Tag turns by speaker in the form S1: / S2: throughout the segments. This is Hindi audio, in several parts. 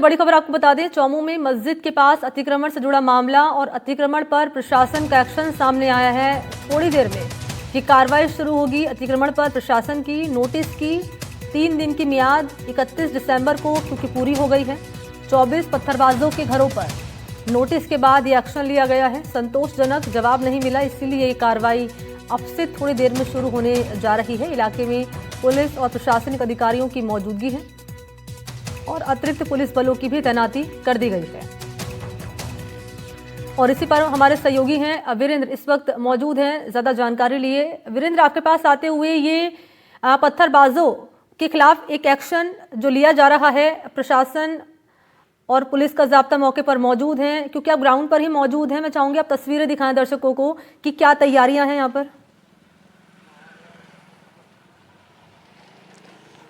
S1: बड़ी खबर आपको बता दें, चौमू में मस्जिद के पास अतिक्रमण से जुड़ा मामला और अतिक्रमण पर प्रशासन का एक्शन सामने आया है। थोड़ी देर में ये कार्रवाई शुरू होगी। अतिक्रमण पर प्रशासन की नोटिस की 3 दिन की मियाद 31 दिसंबर को क्योंकि पूरी हो गई है। 24 पत्थरबाजों के घरों पर नोटिस के बाद ये एक्शन लिया गया है। संतोषजनक जवाब नहीं मिला, इसीलिए ये कार्रवाई अब से थोड़ी देर में शुरू होने जा रही है। इलाके में पुलिस और प्रशासनिक अधिकारियों की मौजूदगी है और अतिरिक्त पुलिस बलों की भी तैनाती कर दी गई है। और इसी पर हमारे सहयोगी हैं वीरेंद्र, इस वक्त मौजूद हैं ज्यादा जानकारी लिए। वीरेंद्र, आपके पास आते हुए ये पत्थरबाजों के खिलाफ एक एक्शन जो लिया जा रहा है, प्रशासन और पुलिस का जाब्ता मौके पर मौजूद है, क्योंकि आप ग्राउंड पर ही मौजूद हैं। मैं चाहूंगी आप तस्वीरें दिखाएं दर्शकों को कि क्या तैयारियां हैं यहाँ पर।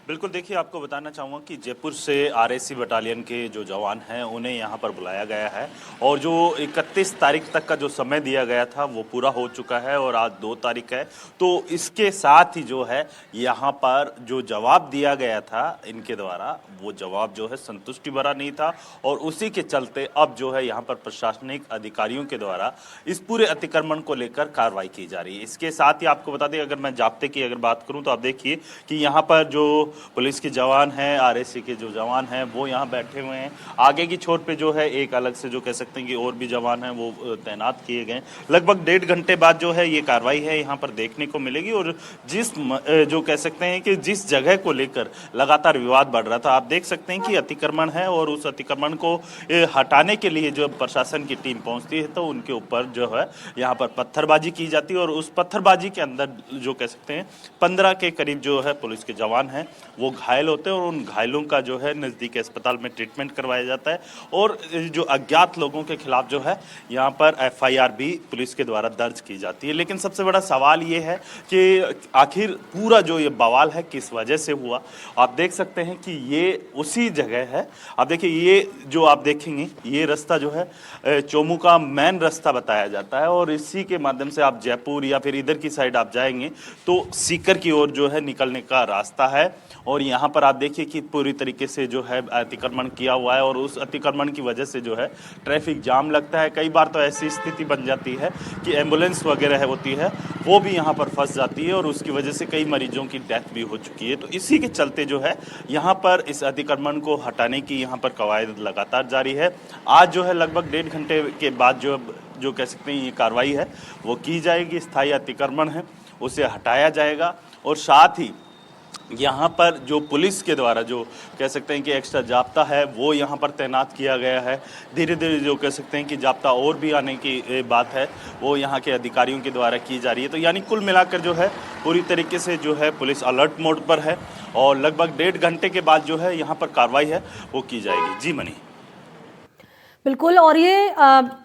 S2: बिल्कुल, देखिए आपको बताना चाहूँगा कि जयपुर से आरएसी बटालियन के जो जवान हैं उन्हें यहाँ पर बुलाया गया है और जो 31 तारीख तक का जो समय दिया गया था वो पूरा हो चुका है और आज 2 तारीख है। तो इसके साथ ही जो है यहाँ पर जो जवाब दिया गया था इनके द्वारा, वो जवाब जो है संतुष्टि भरा नहीं था और उसी के चलते अब जो है यहाँ पर प्रशासनिक अधिकारियों के द्वारा इस पूरे अतिक्रमण को लेकर कार्रवाई की जा रही है। इसके साथ ही आपको बता दें, अगर मैं जाब्ते की अगर बात करूँ तो आप देखिए कि यहाँ पर जो पुलिस के जवान हैं, आरएसी के जो जवान हैं वो यहाँ बैठे हुए हैं। आगे की छोर पे जो है एक अलग से जो कह सकते हैं कि और भी जवान हैं वो तैनात किए गए। लगभग 1.5 घंटे बाद जो है ये कार्रवाई है यहाँ पर देखने को मिलेगी। और जिस जो कह सकते हैं कि जिस जगह को लेकर लगातार विवाद बढ़ रहा था, आप देख सकते हैं कि अतिक्रमण है और उस अतिक्रमण को हटाने के लिए जो प्रशासन की टीम पहुंचती है तो उनके ऊपर जो है यहाँ पर पत्थरबाजी की जाती है और उस पत्थरबाजी के अंदर जो कह सकते हैं 15 के करीब जो है पुलिस के जवान हैं वो घायल होते हैं और उन घायलों का जो है नज़दीकी अस्पताल में ट्रीटमेंट करवाया जाता है। और जो अज्ञात लोगों के खिलाफ जो है यहाँ पर एफआईआर भी पुलिस के द्वारा दर्ज की जाती है। लेकिन सबसे बड़ा सवाल ये है कि आखिर पूरा जो ये बवाल है किस वजह से हुआ। आप देख सकते हैं कि ये उसी जगह है। आप देखिए, ये जो आप देखेंगे ये रास्ता जो है चौमू का मेन रास्ता बताया जाता है और इसी के माध्यम से आप जयपुर या फिर इधर की साइड आप जाएंगे तो सीकर की ओर जो है निकलने का रास्ता है। और यहाँ पर आप देखिए कि पूरी तरीके से जो है अतिक्रमण किया हुआ है और उस अतिक्रमण की वजह से जो है ट्रैफिक जाम लगता है। कई बार तो ऐसी स्थिति बन जाती है कि एम्बुलेंस वगैरह होती है वो भी यहाँ पर फंस जाती है और उसकी वजह से कई मरीजों की डेथ भी हो चुकी है। तो इसी के चलते जो है यहाँ पर इस अतिक्रमण को हटाने की यहाँ पर कवायद लगातार जारी है। आज जो है लगभग 1.5 घंटे के बाद जो कह सकते हैं ये कार्रवाई है वो की जाएगी। स्थायी अतिक्रमण है उसे हटाया जाएगा और साथ ही यहाँ पर जो पुलिस के द्वारा जो कह सकते हैं कि एक्स्ट्रा जाब्ता है वो यहाँ पर तैनात किया गया है। धीरे धीरे जो कह सकते हैं कि जाब्ता और भी आने की बात है वो यहाँ के अधिकारियों के द्वारा की जा रही है। तो यानी कुल मिलाकर जो है पूरी तरीके से जो है पुलिस अलर्ट मोड पर है और लगभग 1.5 घंटे के बाद जो है यहाँ पर कार्रवाई है वो की जाएगी। जी मनी।
S1: बिल्कुल, और ये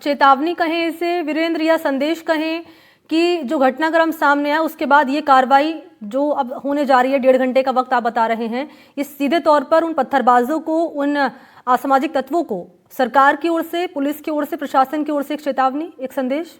S1: चेतावनी कहें इसे वीरेंद्र या संदेश कहें कि जो घटनाक्रम सामने आया उसके बाद ये कार्रवाई जो अब होने जा रही है, 1.5 घंटे का वक्त आप बता रहे हैं, ये सीधे तौर पर उन पत्थरबाजों को, उन असामाजिक तत्वों को सरकार की ओर से, पुलिस की ओर से, प्रशासन की ओर से एक चेतावनी, एक संदेश।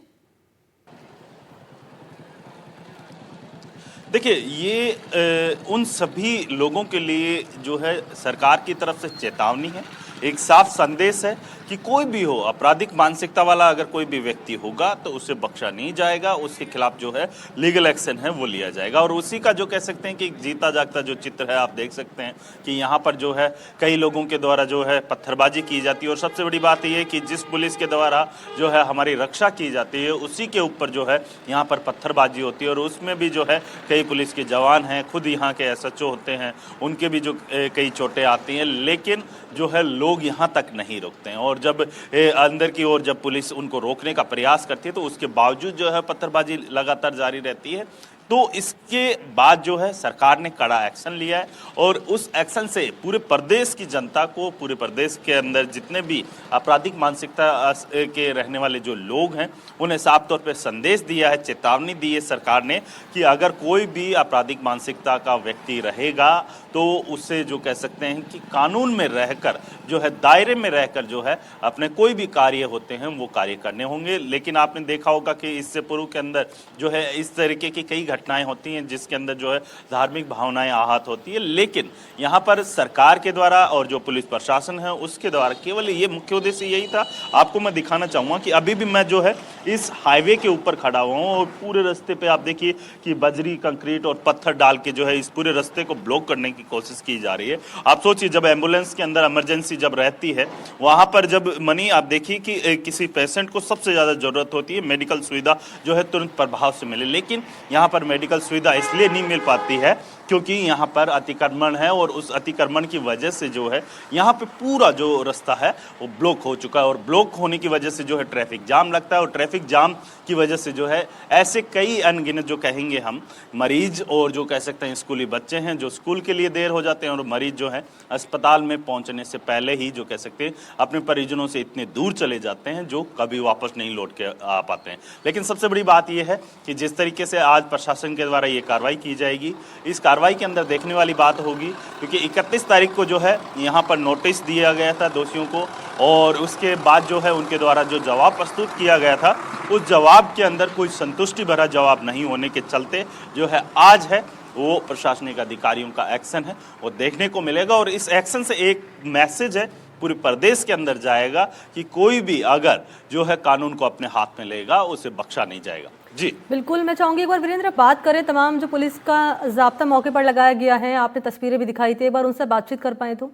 S2: देखिए, ये उन सभी लोगों के लिए जो है सरकार की तरफ से चेतावनी है, एक साफ संदेश है कि कोई भी हो, आपराधिक मानसिकता वाला अगर कोई भी व्यक्ति होगा तो उसे बख्शा नहीं जाएगा, उसके खिलाफ जो है लीगल एक्शन है वो लिया जाएगा। और उसी का जो कह सकते हैं कि जीता जागता जो चित्र है, आप देख सकते हैं कि यहाँ पर जो है कई लोगों के द्वारा जो है पत्थरबाजी की जाती है और सबसे बड़ी बात ये है कि जिस पुलिस के द्वारा जो है हमारी रक्षा की जाती है उसी के ऊपर जो है यहाँ पर पत्थरबाजी होती है और उसमें भी जो है कई पुलिस के जवान हैं, खुद यहाँ के एसएचओ होते हैं, उनके भी जो कई चोटें आती हैं। लेकिन जो है लोग यहाँ तक नहीं रुकते हैं और जब अंदर की ओर जब पुलिस उनको रोकने का प्रयास करती है तो उसके बावजूद जो है पत्थरबाजी लगातार जारी रहती है। तो इसके बाद जो है सरकार ने कड़ा एक्शन लिया है और उस एक्शन से पूरे प्रदेश की जनता को, पूरे प्रदेश के अंदर जितने भी आपराधिक मानसिकता के रहने वाले जो लोग हैं उन्हें साफ तौर पे संदेश दिया है, चेतावनी दी है सरकार ने कि अगर कोई भी आपराधिक मानसिकता का व्यक्ति रहेगा तो उससे जो कह सकते हैं कि कानून में रहकर जो है, दायरे में रहकर जो है अपने कोई भी कार्य होते हैं वो कार्य करने होंगे। लेकिन आपने देखा होगा कि इससे पूर्व के अंदर जो है इस तरीके की कई घटनाएं होती हैं जिसके अंदर जो है धार्मिक भावनाएं आहत होती है, लेकिन यहाँ पर सरकार के द्वारा और जो पुलिस प्रशासन है उसके द्वारा केवल ये मुख्य उद्देश्य यही था। आपको मैं दिखाना चाहूँगा कि अभी भी मैं जो है इस हाईवे के ऊपर खड़ा हुआ हूँ और पूरे रास्ते पे आप देखिए कि बजरी, कंक्रीट और पत्थर डाल के जो है इस पूरे रास्ते को ब्लॉक करने की कोशिश की जा रही है। आप सोचिए, जब एम्बुलेंस के अंदर इमरजेंसी जब रहती है, वहाँ पर जब आप देखिए कि किसी पेशेंट को सबसे ज़्यादा ज़रूरत होती है मेडिकल सुविधा जो है तुरंत प्रभाव से मिले, लेकिन यहाँ पर मेडिकल सुविधा इसलिए नहीं मिल पाती है क्योंकि यहाँ पर अतिक्रमण है और उस अतिक्रमण की वजह से जो है यहाँ पे पूरा जो रास्ता है वो ब्लॉक हो चुका है और ब्लॉक होने की वजह से जो है ट्रैफिक जाम लगता है और ट्रैफिक जाम की वजह से जो है ऐसे कई अनगिनत जो कहेंगे हम मरीज और जो कह सकते हैं स्कूली बच्चे हैं जो स्कूल के लिए देर हो जाते हैं और मरीज जो है अस्पताल में पहुँचने से पहले ही जो कह सकते हैं अपने परिजनों से इतने दूर चले जाते हैं जो कभी वापस नहीं लौट के आ पाते हैं। लेकिन सबसे बड़ी बात यह है कि जिस तरीके से आज प्रशासन के द्वारा ये कार्रवाई की जाएगी, इस कार्रवाई के अंदर देखने वाली बात होगी क्योंकि 31 तारीख को जो है यहाँ पर नोटिस दिया गया था दोषियों को और उसके बाद जो है उनके द्वारा जो जवाब प्रस्तुत किया गया था उस जवाब के अंदर कोई संतुष्टि भरा जवाब नहीं होने के चलते जो है आज है वो प्रशासनिक अधिकारियों का एक्शन है वो देखने को मिलेगा और इस एक्शन से एक मैसेज है पूरे प्रदेश के अंदर जाएगा कि कोई भी अगर जो है कानून को अपने हाथ में लेगा उसे बख्शा नहीं जाएगा। जी
S1: बिल्कुल, मैं चाहूंगी एक बार वीरेंद्र बात करें तमाम जो पुलिस का जाब्ता मौके पर लगाया गया है, आपने तस्वीरें भी दिखाई थी, एक बार उनसे बातचीत कर पाए तो।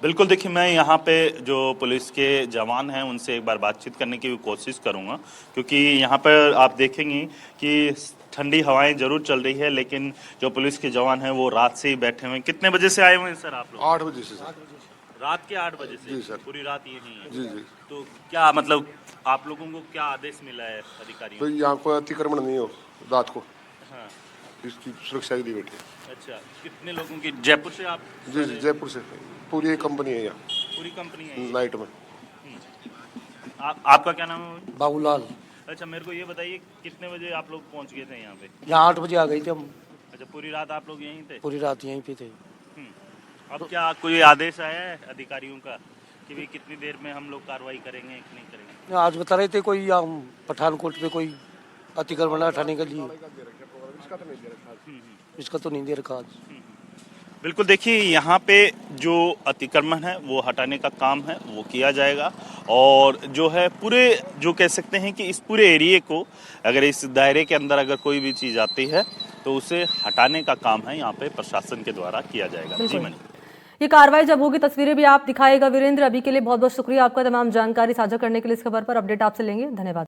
S2: बिल्कुल, देखिए मैं यहाँ पे जो पुलिस के जवान हैं उनसे एक बार बातचीत करने की भी कोशिश करूँगा क्योंकि यहाँ पर आप देखेंगे कि ठंडी हवाएं जरूर चल रही है लेकिन जो पुलिस के जवान हैं वो रात से ही बैठे हुए हैं। कितने बजे से आए हुए हैं सर आप लोग?
S3: 8 बजे से सर।
S2: रात के 8 बजे से?
S3: जी सर।
S2: पूरी रात यही है?
S3: जी जी।
S2: तो क्या मतलब आप लोगों को क्या आदेश मिला है अधिकारियों?
S3: तो यहाँ कोई अतिक्रमण नहीं हो रात को,
S2: हाँ।
S3: इसकी सुरक्षा के लिए बैठे।
S2: अच्छा, कितने लोगों की? जयपुर से आप?
S3: जी जी, जयपुर से पूरी एक कंपनी है यहाँ,
S2: पूरी कंपनी है
S3: नाइट में।
S2: आपका क्या नाम है?
S4: बाबूलाल।
S2: अच्छा, मेरे को ये बताइए कितने बजे आप लोग पहुंच गए थे यहाँ पे?
S4: यहाँ 8 बजे आ गए थे हम।
S2: अच्छा, पूरी रात आप लोग यहीं थे?
S4: पूरी रात यहीं पे थे।
S2: अब क्या कोई आदेश आया है अधिकारियों का कि भाई कितनी देर में हम लोग कार्रवाई करेंगे कि नहीं करेंगे?
S4: आज बता रहे थे कोई यहाँ पठानकोट पे कोई अतिक्रमण हटाने के लिए, इसका तो नहीं दे रखा आज।
S2: बिल्कुल, देखिए यहाँ पे जो अतिक्रमण है वो हटाने का काम है वो किया जाएगा और जो है पूरे जो कह सकते हैं कि इस पूरे एरिए को अगर इस दायरे के अंदर अगर कोई भी चीज़ आती है तो उसे हटाने का काम है यहाँ पे प्रशासन के द्वारा किया जाएगा। जी मनी,
S1: ये कार्रवाई जब होगी तस्वीरें भी आप दिखाएगा वीरेंद्र। अभी के लिए बहुत बहुत शुक्रिया आपका तमाम जानकारी साझा करने के लिए। इस खबर पर अपडेट आपसे लेंगे, धन्यवाद।